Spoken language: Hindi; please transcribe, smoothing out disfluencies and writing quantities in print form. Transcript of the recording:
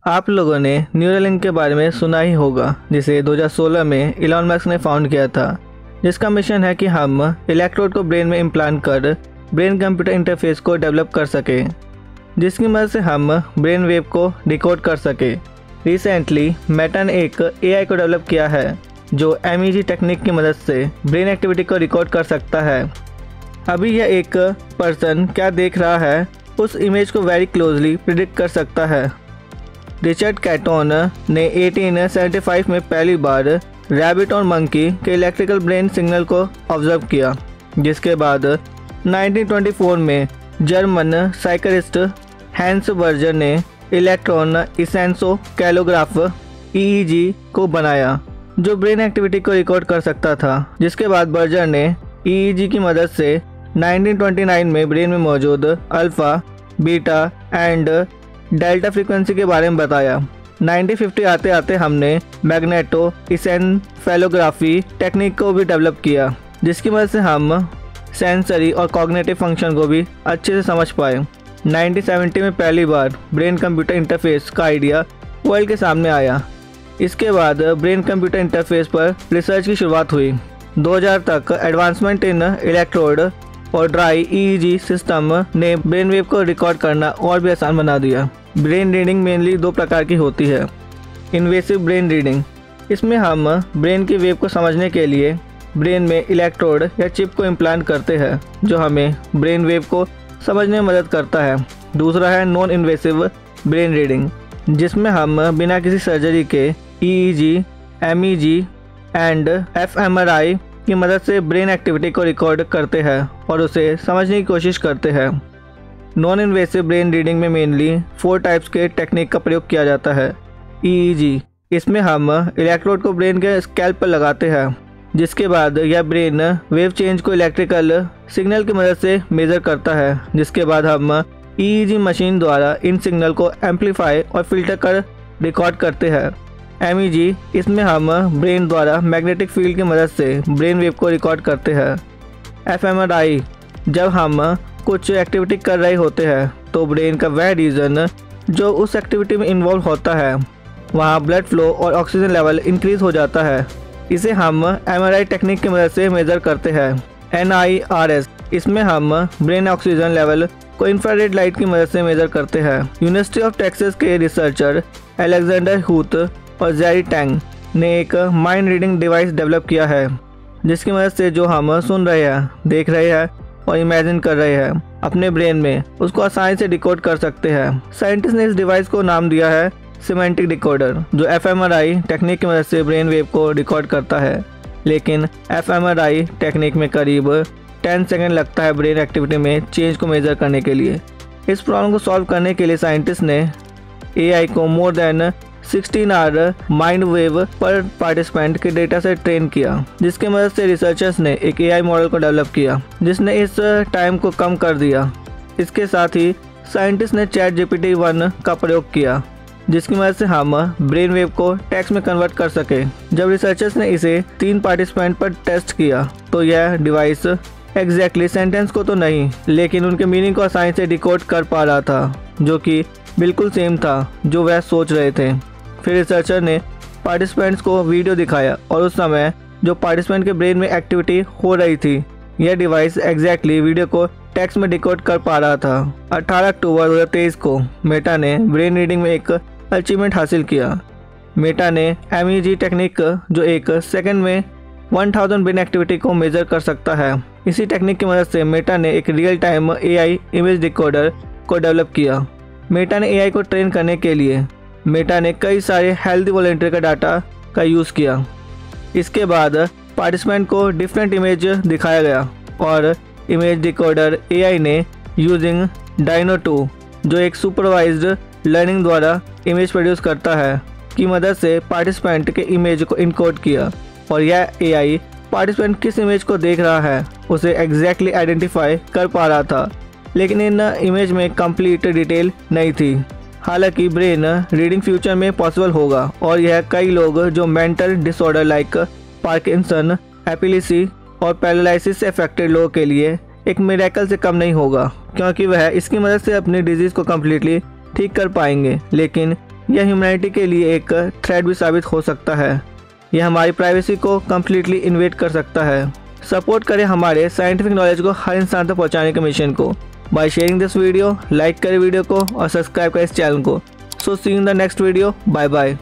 आप लोगों ने न्यूरालिंक के बारे में सुना ही होगा, जिसे 2016 में इलॉन मस्क ने फाउंड किया था, जिसका मिशन है कि हम इलेक्ट्रोड को ब्रेन में इम्प्लांट कर ब्रेन कंप्यूटर इंटरफेस को डेवलप कर सके, जिसकी मदद से हम ब्रेन वेव को डिकोड कर सके। रिसेंटली मेटा ने एक AI को डेवलप किया है जो MEG टेक्निक की मदद से ब्रेन एक्टिविटी को रिकॉर्ड कर सकता है। अभी यह एक पर्सन क्या देख रहा है उस इमेज को वेरी क्लोजली प्रिडिक्ट कर सकता है। रिचर्ड कैटोन ने 1875 में पहली बार रैबिट और मंकी के इलेक्ट्रिकल ब्रेन सिग्नल को ऑब्जर्व किया, जिसके बाद 1924 में जर्मन साइकियाट्रिस्ट हैंस बर्जर ने इलेक्ट्रॉन एंसेफेलोग्राफ EEG को बनाया जो ब्रेन एक्टिविटी को रिकॉर्ड कर सकता था, जिसके बाद बर्जर ने EEG की मदद से 1929 में ब्रेन में मौजूद alpha, beta and delta frequency के बारे में बताया। 1950 आते आते हमने मैग्नेटो एंसेफेलोग्राफी टेक्निक को भी डेवलप किया, जिसकी मदद से हम सेंसरी और कॉग्निटिव फंक्शन को भी अच्छे से समझ पाए। 1970 में पहली बार ब्रेन कंप्यूटर इंटरफेस का आइडिया वर्ल्ड के सामने आया। इसके बाद ब्रेन कंप्यूटर इंटरफेस पर रिसर्च की शुरुआत हुई। 2000 तक एडवांसमेंट इन इलेक्ट्रोड और ड्राई EEG सिस्टम ने ब्रेन वेव को रिकॉर्ड करना और भी आसान बना दिया। ब्रेन रीडिंग मेनली दो प्रकार की होती है। इन्वेसिव ब्रेन रीडिंग, इसमें हम ब्रेन की वेव को समझने के लिए ब्रेन में इलेक्ट्रोड या चिप को इम्प्लांट करते हैं जो हमें ब्रेन वेव को समझने में मदद करता है। दूसरा है नॉन इन्वेसिव ब्रेन रीडिंग, जिसमें हम बिना किसी सर्जरी के EEG, MEG एंड fMRI की मदद से ब्रेन एक्टिविटी को रिकॉर्ड करते हैं और उसे समझने की कोशिश करते हैं। नॉन इन्वेसिव ब्रेन रीडिंग में मेनली 4 टाइप्स के टेक्निक का प्रयोग किया जाता है। EEG, इसमें हम इलेक्ट्रोड को ब्रेन के स्कैल्प पर लगाते हैं, जिसके बाद यह ब्रेन वेव चेंज को इलेक्ट्रिकल सिग्नल की मदद से मेज़र करता है, जिसके बाद हम EEG मशीन द्वारा इन सिग्नल को एम्पलीफाई और फिल्टर कर रिकॉर्ड करते हैं। MEG, इसमें हम ब्रेन द्वारा मैग्नेटिक फील्ड की मदद से ब्रेन वेव को रिकॉर्ड करते हैं। fMRI, जब हम कुछ एक्टिविटी कर रहे होते हैं तो ब्रेन का वह रीजन जो उस एक्टिविटी में इन्वॉल्व होता है वहाँ ब्लड फ्लो और ऑक्सीजन लेवल इंक्रीज हो जाता है। इसे हम MRI टेक्निक की मदद से मेज़र करते हैं। NIRS, इसमें हम ब्रेन ऑक्सीजन लेवल को इंफ्रारेड लाइट की मदद से मेज़र करते हैं। यूनिवर्सिटी ऑफ टेक्सास के रिसर्चर अलेक्जेंडर हुथ और जेरी टैंग ने एक माइंड रीडिंग डिवाइस डेवलप किया है, जिसकी मदद से जो हम सुन रहे हैं, देख रहे हैं और इमेजिन कर रहे हैं अपने ब्रेन में, उसको आसानी से डिकोड कर सकते हैं। साइंटिस्ट ने इस डिवाइस को नाम दिया है सिमेंटिक डिकोडर, जो fMRI टेक्निक की मदद से ब्रेन वेव को रिकॉर्ड करता है। लेकिन fMRI टेक्निक में करीब 10 सेकेंड लगता है ब्रेन एक्टिविटी में चेंज को मेज़र करने के लिए। इस प्रॉब्लम को सॉल्व करने के लिए साइंटिस्ट ने AI को more than 16 hour mind wave पर पार्टिसिपेंट के डेटा से ट्रेन किया, जिसकी मदद से रिसर्चर्स ने एक AI मॉडल को डेवलप किया जिसने इस टाइम को कम कर दिया। इसके साथ ही साइंटिस्ट ने ChatGPT-1 का प्रयोग किया, जिसकी मदद से हम ब्रेन वेव को टेक्स्ट में कन्वर्ट कर सके। जब रिसर्चर्स ने इसे 3 पार्टिसिपेंट पर टेस्ट किया तो यह डिवाइस एग्जैक्टली सेंटेंस को तो नहीं, लेकिन उनके मीनिंग को आसानी से डिकोड कर पा रहा था, जो कि बिल्कुल सेम था जो वह सोच रहे थे। फिर रिसर्चर ने पार्टिसिपेंट्स को वीडियो दिखाया और उस समय जो पार्टिसिपेंट के ब्रेन में एक्टिविटी हो रही थी, यह डिवाइस एग्जैक्टली वीडियो को टेक्स्ट में डिकोड कर पा रहा था। 18 अक्टूबर 2023 को मेटा ने ब्रेन रीडिंग में एक अचीवमेंट हासिल किया। मेटा ने MEG टेक्निक, जो एक सेकंड में 1000 ब्रेन एक्टिविटी को मेज़र कर सकता है, इसी टेक्निक की मदद से मेटा ने एक real time AI image decoder को डेवलप किया। मेटा ने AI को ट्रेन करने के लिए मेटा ने कई सारे हेल्दी वॉलंटियर का डाटा का यूज़ किया। इसके बाद पार्टिसिपेंट को डिफरेंट इमेज दिखाया गया और इमेज डिकोडर AI ने यूजिंग डायनो 2, जो एक सुपरवाइज्ड लर्निंग द्वारा इमेज प्रोड्यूस करता है, की मदद से पार्टिसिपेंट के इमेज को इनकोड किया और यह AI पार्टिसिपेंट किस इमेज को देख रहा है उसे एग्जैक्टली आइडेंटिफाई कर पा रहा था, लेकिन इन इमेज में कंप्लीट डिटेल नहीं थी। हालांकि ब्रेन रीडिंग फ्यूचर में पॉसिबल होगा और यह कई लोग जो mental disorder like Parkinson, epilepsy और पैरालिसिस से अफेक्टेड लोगों के लिए एक मिरेकल से कम नहीं होगा, क्योंकि वह इसकी मदद से अपनी डिजीज़ को कम्प्लीटली ठीक कर पाएंगे। लेकिन यह ह्यूमैनिटी के लिए एक थ्रेट भी साबित हो सकता है। यह हमारी प्राइवेसी को कम्प्लीटली इन्वेड कर सकता है। सपोर्ट करें हमारे साइंटिफिक नॉलेज को हर इंसान तक पहुंचाने के मिशन को by sharing this video. Like करें वीडियो को और सब्सक्राइब करें इस चैनल को। So see you in the next video. Bye bye.